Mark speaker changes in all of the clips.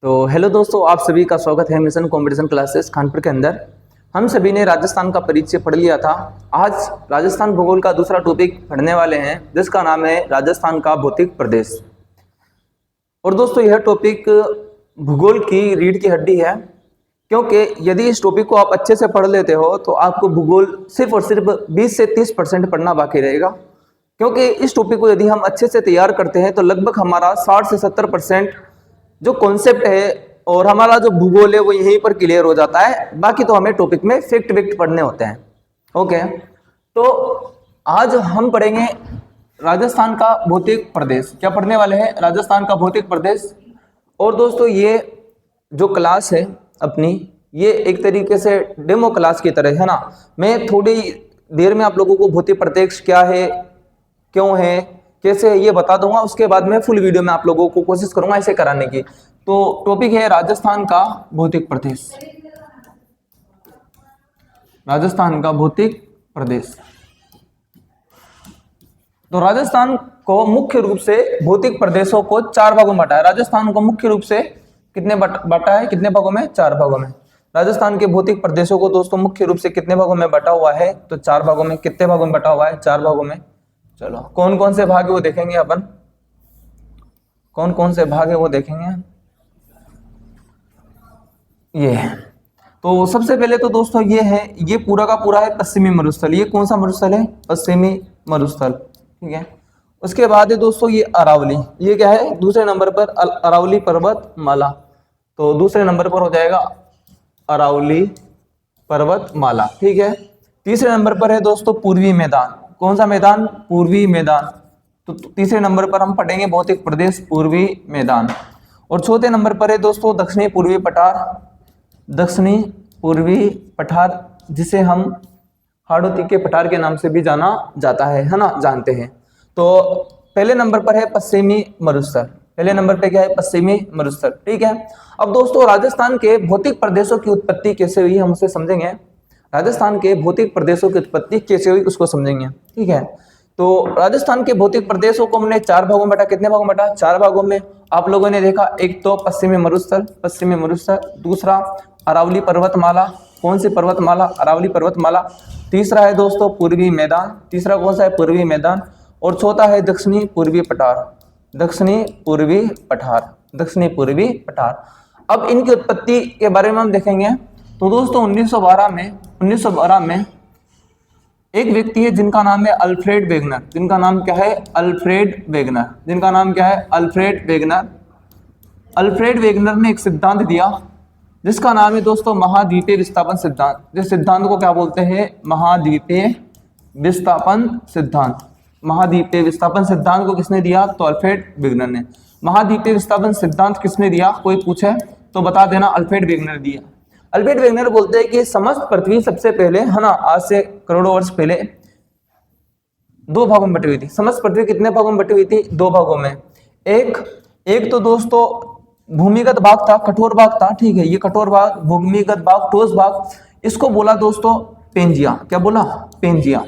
Speaker 1: तो हेलो दोस्तों, आप सभी का स्वागत है मिशन कंपटीशन क्लासेस कानपुर के अंदर। हम सभी ने राजस्थान का परिचय पढ़ लिया था। आज राजस्थान भूगोल का दूसरा टॉपिक पढ़ने वाले हैं जिसका नाम है राजस्थान का भौतिक प्रदेश। और दोस्तों यह टॉपिक भूगोल की रीढ़ की हड्डी है, क्योंकि यदि इस टॉपिक को आप अच्छे से पढ़ लेते हो तो आपको भूगोल सिर्फ और सिर्फ 20 से 30% पढ़ना बाकी रहेगा। क्योंकि इस टॉपिक को यदि हम अच्छे से तैयार करते हैं तो लगभग हमारा 60 से 70% जो कॉन्सेप्ट है और हमारा जो भूगोल है वो यहीं पर क्लियर हो जाता है। बाकी तो हमें टॉपिक में फैक्ट विक्ट पढ़ने होते हैं। ओके, तो आज हम पढ़ेंगे राजस्थान का भौतिक प्रदेश। क्या पढ़ने वाले हैं? राजस्थान का भौतिक प्रदेश। और दोस्तों ये जो क्लास है अपनी, ये एक तरीके से डेमो क्लास की तरह है ना। मैं थोड़ी देर में आप लोगों को भौतिक प्रदेश क्या है, क्यों है, कैसे है ये बता दूंगा। उसके बाद में फुल वीडियो में आप लोगों को कोशिश करूंगा ऐसे कराने की। तो टॉपिक है राजस्थान का भौतिक प्रदेश। राजस्थान का भौतिक प्रदेश। तो राजस्थान को मुख्य रूप से भौतिक प्रदेशों को 4 भागों में बांटा है। राजस्थान को मुख्य रूप से कितने बांटा है? कितने भागों में? 4 भागों में। राजस्थान के भौतिक प्रदेशों को दोस्तों मुख्य रूप से कितने भागों में बटा हुआ है? तो 4 भागों में। कितने भागों में बटा हुआ है? 4 भागों में। चलो कौन कौन से भाग है वो देखेंगे अपन। कौन कौन से भाग है वो देखेंगे। ये तो सबसे पहले तो दोस्तों ये है, ये पूरा का पूरा है पश्चिमी मरुस्थल। ये कौन सा मरुस्थल है? पश्चिमी मरुस्थल। ठीक है। उसके बाद है दोस्तों ये अरावली। ये क्या है? दूसरे नंबर पर अरावली पर्वतमाला। तो दूसरे नंबर पर हो जाएगा अरावली पर्वतमाला। ठीक है। तीसरे नंबर पर है दोस्तों पूर्वी मैदान। कौन सा मैदान? पूर्वी मैदान। तो तीसरे नंबर पर हम पढ़ेंगे भौतिक प्रदेश पूर्वी मैदान। और चौथे नंबर पर है दोस्तों दक्षिणी पूर्वी पठार। दक्षिणी पूर्वी पठार, जिसे हम हाड़ौती के पठार के नाम से भी जाना जाता है ना, जानते हैं। तो पहले नंबर पर है पश्चिमी मरुस्थल। पहले नंबर पे क्या है? पश्चिमी मरुस्थल। ठीक है। अब दोस्तों राजस्थान के भौतिक प्रदेशों की उत्पत्ति कैसे हुई हम उसे समझेंगे। राजस्थान के भौतिक प्रदेशों की उत्पत्ति कैसे हुई उसको समझेंगे। ठीक है। तो राजस्थान के भौतिक प्रदेशों को हमने 4 भागों में बांटा। कितने भागों में बांटा? 4 भागों में। आप लोगों ने देखा, एक तो पश्चिमी मरुस्थल, पश्चिमी मरुस्थल। दूसरा अरावली पर्वतमाला। कौन सी पर्वतमाला? अरावली पर्वतमाला। तीसरा है दोस्तों पूर्वी मैदान। तीसरा कौन सा है? पूर्वी मैदान। और चौथा है दक्षिणी पूर्वी पठार। दक्षिणी पूर्वी पठार। दक्षिणी पूर्वी पठार। अब इनकी उत्पत्ति के बारे में हम देखेंगे। तो दोस्तों 1912 में एक व्यक्ति है जिनका नाम है अल्फ्रेड वेगनर। जिनका नाम क्या है? Alfred Wegener. जिनका नाम क्या है? Alfred Wegener. अल्फ्रेड वेगनर ने एक सिद्धांत दिया जिसका नाम है दोस्तों महाद्वीपीय विस्थापन सिद्धांत। जिस सिद्धांत को क्या बोलते हैं? महाद्वीपीय विस्थापन सिद्धांत। महाद्वीपीय विस्थापन सिद्धांत को किसने दिया? तो अल्फ्रेड वेगनर ने। महाद्वीपीय विस्थापन सिद्धांत किसने दिया? कोई पूछे तो बता देना, अल्फ्रेड वेगनर दिया। अल्फ्रेड वेगनर बोलते हैं कि समस्त पृथ्वी सबसे पहले है ना, आज से करोड़ों वर्ष पहले 2 भागों में बटी हुई थी। समस्त पृथ्वी कितने भागों में बटी हुई थी? 2 भागों में। एक तो दोस्तों भूमिगत भाग था, कठोर भाग था। ठीक है, ये कठोर भाग, भूमिगत भाग, ठोस भाग, इसको बोला दोस्तों पेंजिया। क्या बोला? पेंजिया।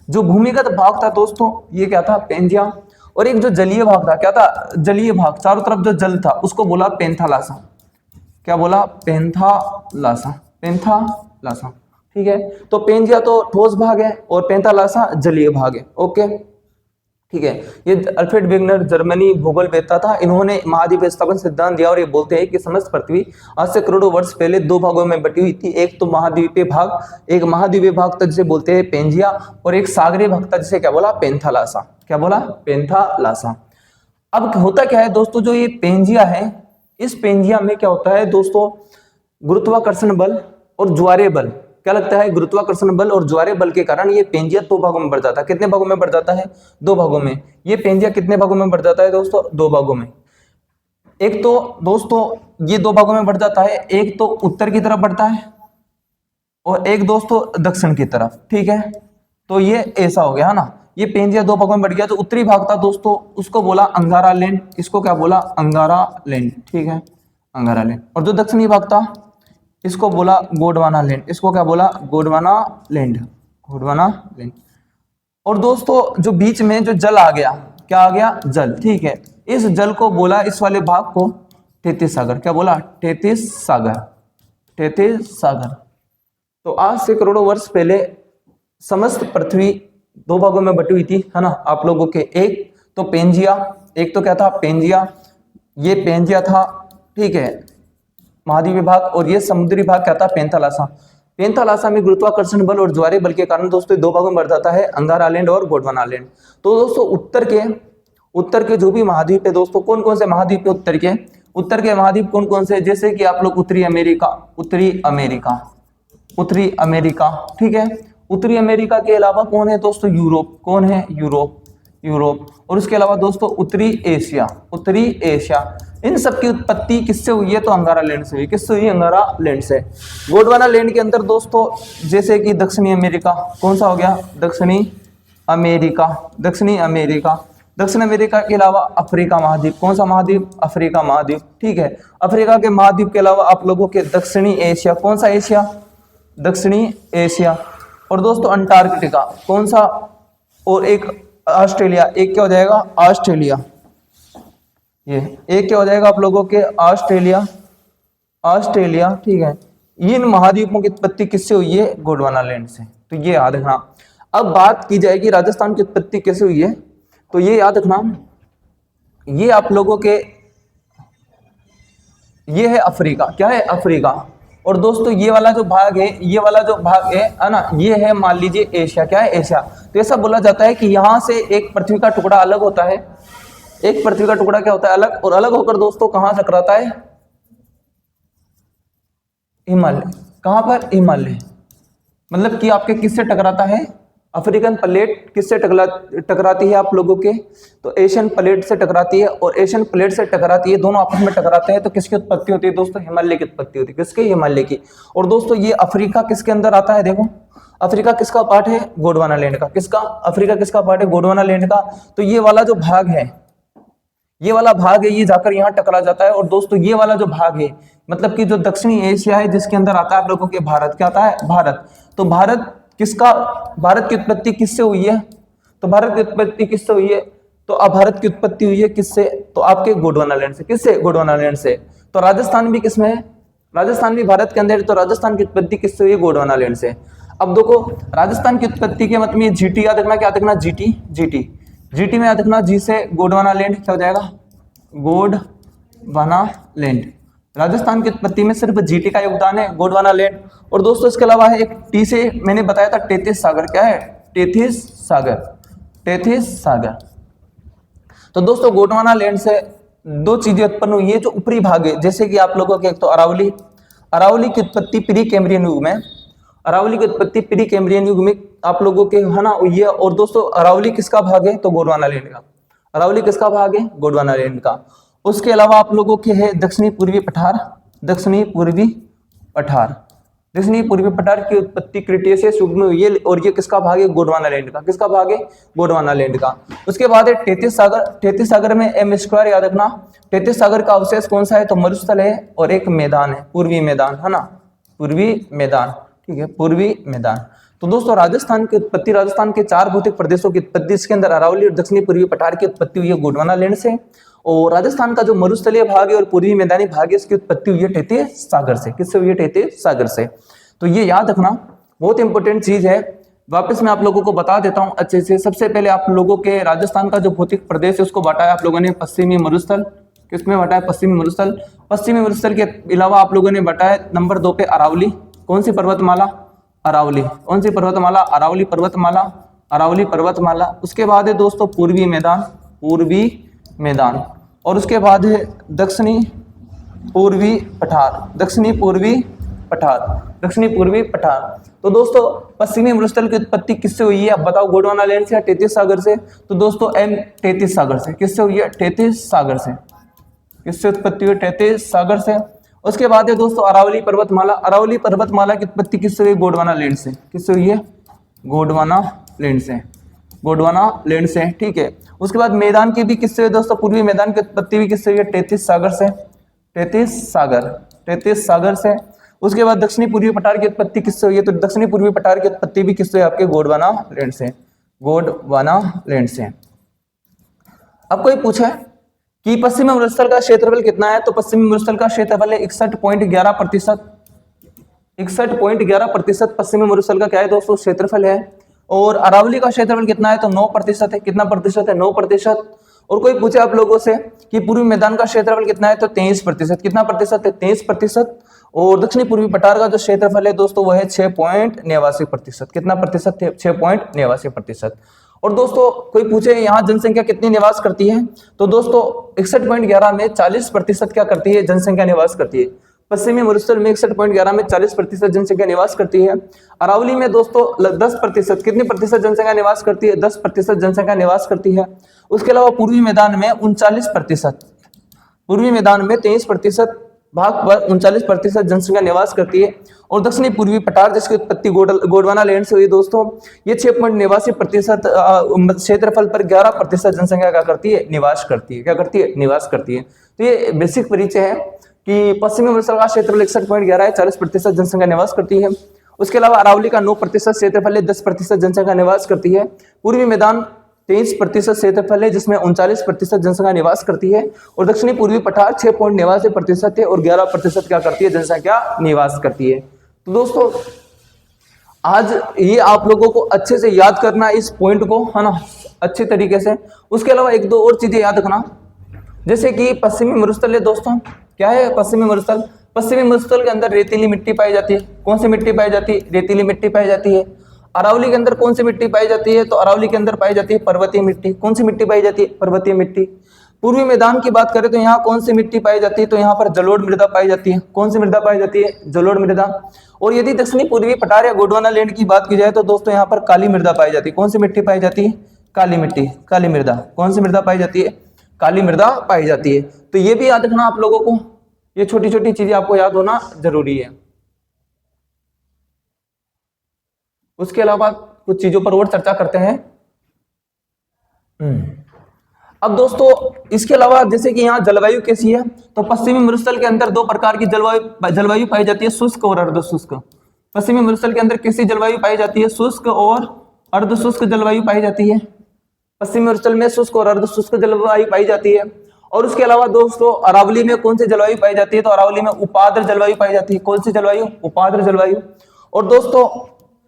Speaker 1: जो भूमिगत भाग था दोस्तों ये क्या था? पेंजिया। और एक जो जलीय भाग था, क्या था? जलीय भाग, चारों तरफ जो जल था उसको बोला पेंथालासा। क्या बोला? पेंथालासा। पेंथालासा। ठीक है। तो पेंजिया तो ठोस भाग है और पेंथालासा जलीय भाग है। ओके, ठीक है। ये अल्फ्रेड वेगनर जर्मनी भूगोलवेत्ता था। इन्होंने महाद्वीपीय विस्थापन सिद्धांत दिया और ये बोलते हैं कि समस्त पृथ्वी आज से करोड़ों वर्ष पहले 2 भागों में बटी हुई थी। एक तो महाद्वीपीय भाग, एक महाद्वीपीय भाग था जिसे बोलते हैं पेंजिया, और एक सागरीय भाग था जिसे क्या बोला? पेंथालासा। क्या बोला? पेंथालासा। अब होता क्या है दोस्तों, जो ये पेंजिया है, इस पेंजिया में क्या होता है दोस्तों? गुरुत्वाकर्षण बल और ज्वारीय बल। क्या लगता है? गुरुत्वाकर्षण बल और ज्वारीय बल के कारण ये पेंजिया 2 भागों में बढ़ जाता है। कितने भागों में बढ़ जाता है? 2 भागों में। ये पेंजिया कितने भागों में बढ़ जाता है दोस्तों? 2 भागों में। एक तो दोस्तों ये 2 भागों में बढ़ जाता है, एक तो उत्तर की तरफ बढ़ता है और एक दोस्तों दक्षिण की तरफ। ठीक है, तो ये ऐसा हो गया है ना। ये पेंजिया 2 भागों में बढ़ गया। जो उत्तरी भाग था दोस्तों उसको बोला अंगारा लैंड। इसको क्या बोला? अंगारा लैंड। ठीक है, अंगारा लैंड। और जो दक्षिणी भाग था इसको बोला गोंडवाना लैंड। इसको क्या बोला? गोंडवाना लैंड। गोंडवाना लैंड। और दोस्तों जो बीच में जो जल आ गया, क्या आ गया? जल। ठीक है, इस जल को बोला, इस वाले भाग को, तेतीस सागर। क्या बोला? 33 सागर, 33 सागर। तो आज से करोड़ों वर्ष पहले समस्त पृथ्वी दो भागों में बटी हुई थी, है ना, आप लोगों के। एक तो पेंजिया, एक तो क्या था? पेंजिया, ये पेंजिया था, ठीक है, महाद्वीप विभाग, और ये समुद्री भाग क्या था? पेंथालासा। पेंथालासा में गुरुत्वाकर्षण बल और ज्वारीय बल के कारण दोस्तों दो भागों में बढ़ जाता है, अंगारा लैंड और गोंडवाना लैंड। तो दोस्तों उत्तर के जो भी महाद्वीप है दोस्तों, कौन कौन से महाद्वीप है उत्तर के महाद्वीप कौन कौन से? जैसे कि आप लोग उत्तरी अमेरिका, ठीक है। उत्तरी अमेरिका के अलावा कौन है दोस्तों? यूरोप। कौन है? यूरोप। और उसके अलावा दोस्तों उत्तरी एशिया। इन सब की उत्पत्ति किससे हुई है? तो अंगारा लैंड से हुई। किससे हुई? अंगारा लैंड से। गोंडवाना लैंड के अंदर दोस्तों जैसे कि दक्षिणी अमेरिका, कौन सा हो गया? दक्षिणी अमेरिका। दक्षिण अमेरिका के अलावा अफ्रीका महाद्वीप। कौन सा महाद्वीप? अफ्रीका महाद्वीप, ठीक है। अफ्रीका के महाद्वीप के अलावा आप लोगों के दक्षिणी एशिया। कौन सा एशिया? दक्षिणी एशिया। और दोस्तों अंटार्कटिका, कौन सा? और एक ऑस्ट्रेलिया। एक क्या हो जाएगा? ऑस्ट्रेलिया। ये एक क्या हो जाएगा आप लोगों के? ऑस्ट्रेलिया, ठीक है। इन महाद्वीपों की उत्पत्ति किससे हुई है? गोंडवाना लैंड से। तो ये याद रखना। अब बात की जाएगी राजस्थान की उत्पत्ति कैसे हुई है, तो ये याद रखना, ये आप लोगों के, ये है अफ्रीका। क्या है? अफ्रीका। और दोस्तों ये वाला जो भाग है ना, ये है मान लीजिए एशिया। क्या है? एशिया। तो ऐसा बोला जाता है कि यहां से एक पृथ्वी का टुकड़ा अलग होता है, एक पृथ्वी का टुकड़ा क्या होता है? अलग। और अलग होकर दोस्तों कहां टकराता है? हिमालय। कहां पर? हिमालय। मतलब कि आपके किससे टकराता है? अफ्रीकन प्लेट किससे टकराती है आप लोगों के? तो एशियन प्लेट से टकराती है। और एशियन प्लेट से टकराती है, दोनों आपस में टकराते हैं, तो किसकी उत्पत्ति होती है दोस्तों? हिमालय की उत्पत्ति होती है। किसके? हिमालय की। और दोस्तों ये अफ्रीका किसके अंदर आता है? देखो, अफ्रीका किसका पार्ट है? गोंडवाना लैंड का। किसका? अफ्रीका किसका पार्ट है? गोंडवाना लैंड का। तो ये वाला जो भाग है, ये जाकर यहाँ टकरा जाता है। और दोस्तों ये वाला जो भाग है, मतलब कि जो दक्षिणी एशिया है, जिसके अंदर आता है आप लोगों के भारत। क्या आता है? भारत। तो भारत की उत्पत्ति किससे हुई है? तो भारत की उत्पत्ति किससे हुई है? तो अब भारत की उत्पत्ति हुई है किससे? तो आपके गोंडवाना लैंड से। किससे? गोंडवाना लैंड से। तो राजस्थान भी किसमें है? राजस्थान भी भारत के अंदर। तो राजस्थान की उत्पत्ति किससे हुई है? गोंडवाना लैंड से। अब देखो, राजस्थान की उत्पत्ति के मतलब ये जीटी याद रखना। क्या रखना? जीटी में याद रखना, जी से गोंडवाना लैंड क्या हो जाएगा? गोंडवाना लैंड। राजस्थान की उत्पत्ति में सिर्फ जीटी का योगदान है, गोंडवाना लैंड। और दोस्तों इसके अलावा है एक टी से मैंने बताया था 33 सागर। क्या है? 33 सागर। तो दोस्तों गोंडवाना लैंड से दो चीजें उत्पन्न हुई है जो ऊपरी भाग है, जैसे कि आप लोगों के, एक तो अरावली की उत्पत्ति प्री कैम्ब्रियन युग में, आप लोगों के, है ना, ये। और दोस्तों अरावली किसका भाग है? तो गोंडवाना लैंड का। अरावली किसका भाग है? गोंडवाना लैंड का। उसके अलावा आप लोगों के है दक्षिणी पूर्वी पठार की उत्पत्ति क्रिटेशियस युग में हुई है। और ये किसका भाग है? गोंडवाना लैंड का। किसका भाग है? गोंडवाना लैंड का। उसके बाद है 33 सागर में M² याद रखना। 33 सागर का अवशेष कौन सा है? तो मरुस्थल है और एक मैदान है, पूर्वी मैदान, है ना, पूर्वी मैदान, ठीक है, पूर्वी मैदान। तो दोस्तों राजस्थान की उत्पत्ति, राजस्थान के 4 भौतिक प्रदेशों की उत्पत्ति, इसके अंदर अरावली और दक्षिणी पूर्वी पठार की उत्पत्ति हुई है गोंडवाना लैंड से। और राजस्थान का जो मरुस्थलीय भाग है और पूर्वी मैदानी भाग है, इसकी उत्पत्ति हुई है 33 सागर से। किससे हुई है? 33 सागर से। तो ये याद रखना, बहुत इंपॉर्टेंट चीज है। वापस मैं आप लोगों को बता देता हूं अच्छे से। सबसे पहले आप लोगों के राजस्थान का जो भौतिक प्रदेश है उसको बांटा है आप लोगों ने पश्चिमी मरुस्थल। किसमें बांटा है? पश्चिमी मरुस्थल। पश्चिमी मरुस्थल के अलावा आप लोगों ने बांटा है नंबर 2 पे अरावली। कौन सी पर्वतमाला? अरावली। कौन सी पर्वतमाला? अरावली पर्वतमाला। उसके बाद है दोस्तों पूर्वी मैदान। और उसके बाद है दक्षिणी पूर्वी पठार। तो दोस्तों पश्चिमी मरुस्थल की उत्पत्ति किससे हुई है? अब बताओ, गोंडवाना लैंड से या 33 सागर से? तो दोस्तों M33 सागर से। किससे हुई है? 33 सागर से। किससे उत्पत्ति हुई? 33 सागर से। उसके बाद है दोस्तों अरावली पर्वतमाला की उत्पत्ति किससे हुई? गोंडवाना लैंड से। किससे हुई है? गोंडवाना लैंड से, ठीक है। उसके बाद मैदान की भी किससे हुई दोस्तों? पूर्वी मैदान की उत्पत्ति भी किससे हुई है? 33 सागर से। उसके बाद दक्षिणी पूर्वी पठार की उत्पत्ति किससे हुई है? तो दक्षिणी पूर्वी पठार की उत्पत्ति भी किससे? आपके गोंडवाना लैंड से। अब कोई पूछे कि पश्चिमी मरुस्थल का क्षेत्रफल कितना है, तो पश्चिमी मरुस्थल का क्षेत्रफल है 61.11%। 61.11% पश्चिमी मरुस्थल का क्या है दोस्तों, क्षेत्रफल है। और अरावली का क्षेत्रफल कितना है, तो 9% है। कितना प्रतिशत है, 9%। और कोई पूछे आप लोगों से कि पूर्वी मैदान का क्षेत्रफल कितना है, तो 23%। कितना प्रतिशत है, 23%। और दक्षिणी पूर्वी पठार का जो क्षेत्रफल है दोस्तों वो है 6.89%। कितना प्रतिशत है, 6.89%। और दोस्तों कोई पूछे यहाँ जनसंख्या कितनी निवास करती है, तो दोस्तों 61.11 में 40% क्या करती है, जनसंख्या निवास करती है। पश्चिमी मरुस्थल में 61.11 में 40% जनसंख्या निवास करती है। अरावली में दोस्तों 10%, कितनी प्रतिशत जनसंख्या निवास करती है, 10% जनसंख्या निवास करती है। उसके अलावा पूर्वी मैदान में 39%, पूर्वी मैदान में 23% भाग पर 39% जनसंख्या निवास करती है। और दक्षिणी पूर्वी पठार जिसकी उत्पत्ति गोंडवाना लैंड से हुई दोस्तों, ये 6.89% क्षेत्रफल पर 11% जनसंख्या क्या करती है, निवास करती है। क्या करती है, निवास करती है। तो ये बेसिक परिचय है कि पश्चिमी मरुस्थल का क्षेत्रफल 61.11 है, 40% जनसंख्या निवास करती है। उसके अलावा अरावली का 9% क्षेत्रफल है, 10% जनसंख्या निवास करती है। पूर्वी मैदान 23% क्षेत्रफल है जिसमें 39% जनसंख्या निवास करती है। और दक्षिणी पूर्वी पठार 6.89% है और 11% क्या करती है, जनसंख्या निवास करती है। तो दोस्तों आज ये आप लोगों को अच्छे से याद करना इस पॉइंट को, है ना, अच्छे तरीके से। उसके अलावा एक दो और चीजें याद रखना, जैसे कि पश्चिमी मरुस्थल है दोस्तों, क्या है पश्चिमी मरुस्थल, पश्चिमी मरुस्थल के अंदर रेतीली मिट्टी पाई जाती है। कौन सी मिट्टी पाई जाती है, रेतीली मिट्टी पाई जाती है। अरावली के अंदर कौन सी मिट्टी पाई जाती है, तो अरावली के अंदर पाई जाती है पर्वतीय मिट्टी। कौन सी मिट्टी पाई जाती है, पर्वतीय मिट्टी। पूर्वी मैदान की बात करें तो यहाँ कौन सी मिट्टी पाई जाती है, तो यहाँ पर जलोढ़ मृदा पाई जाती है। कौन सी मृदा पाई जाती है, जलोढ़ मृदा। और यदि दक्षिणी पूर्वी पठार या गोंडवाना लैंड की बात की जाए तो दोस्तों यहाँ पर काली मृदा पाई जाती है। कौन सी मिट्टी पाई जाती है, काली मिट्टी, काली मृदा। कौन सी मृदा पाई जाती है, काली मृदा पाई जाती है। तो ये भी याद रखना आप लोगों को, ये छोटी छोटी चीजें आपको याद होना जरूरी है। उसके अलावा कुछ चीजों पर और चर्चा करते हैं। अब दोस्तों इसके अलावा जैसे कि यहाँ जलवायु कैसी है, तो पश्चिमी मरुस्थल के अंदर दो प्रकार की जलवायु पाई जाती है, शुष्क और अर्धशुष्क। पश्चिमी मरुस्थल के अंदर कैसी जलवायु पाई जाती है, शुष्क और अर्धशुष्क जलवायु पाई जाती है। पश्चिमी मरुस्थल में शुष्क और अर्धशुष्क जलवायु पाई जाती है। और उसके अलावा दोस्तों अरावली में कौन सी जलवायु पाई जाती है, तो अरावली में उपाद्र जलवायु पाई जाती है। कौन सी जलवायु, उपाद्र जलवायु। और दोस्तों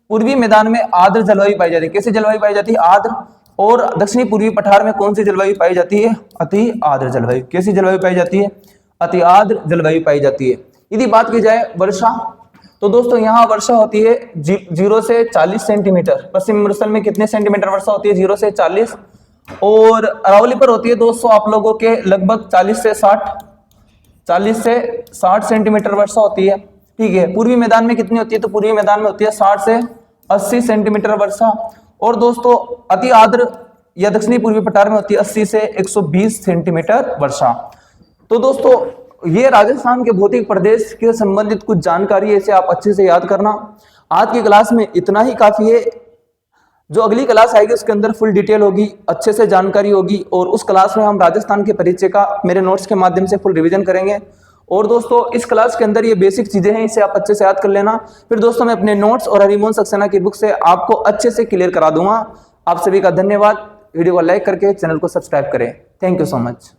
Speaker 1: पूर्वी मैदान में आर्द्र जलवायु पाई जाती है। कैसी जलवायु पाई जाती है, आर्द्र। और दक्षिणी पूर्वी पठार में कौन सी जलवायु पाई जाती है, अति आर्द्र जलवायु। कैसी जलवायु पाई जाती है, अति आर्द्र जलवायु पाई जाती है। यदि बात की जाए वर्षा, तो दोस्तों यहाँ वर्षा होती है 0 से 40 सेंटीमीटर। पश्चिमी मरुस्थल में कितने सेंटीमीटर वर्षा होती है, 0 से 40। और अरावली पर होती है दोस्तों आप लोगों के लगभग 40 से 60 सेंटीमीटर वर्षा होती है। ठीक है। पूर्वी मैदान में कितनी होती है, तो पूर्वी मैदान में होती है 60 से 80 सेंटीमीटर वर्षा। और दोस्तों अति आर्द्र या दक्षिणी पूर्वी पठार में होती है 80 से 120 सेंटीमीटर वर्षा। तो दोस्तों ये राजस्थान के भौतिक प्रदेश के संबंधित कुछ जानकारी है, इसे आप अच्छे से याद करना। आज की क्लास में इतना ही काफी है। जो अगली क्लास आएगी उसके अंदर फुल डिटेल होगी, अच्छे से जानकारी होगी। और उस क्लास में हम राजस्थान के परिचय का मेरे नोट्स के माध्यम से फुल रिवीजन करेंगे। और दोस्तों इस क्लास के अंदर ये बेसिक चीजें हैं, इसे आप अच्छे से याद कर लेना। फिर दोस्तों मैं अपने नोट्स और हरिमोहन सक्सेना की बुक से आपको अच्छे से क्लियर करा दूंगा। आप सभी का धन्यवाद। वीडियो को लाइक करके चैनल को सब्सक्राइब करें। Thank you so much.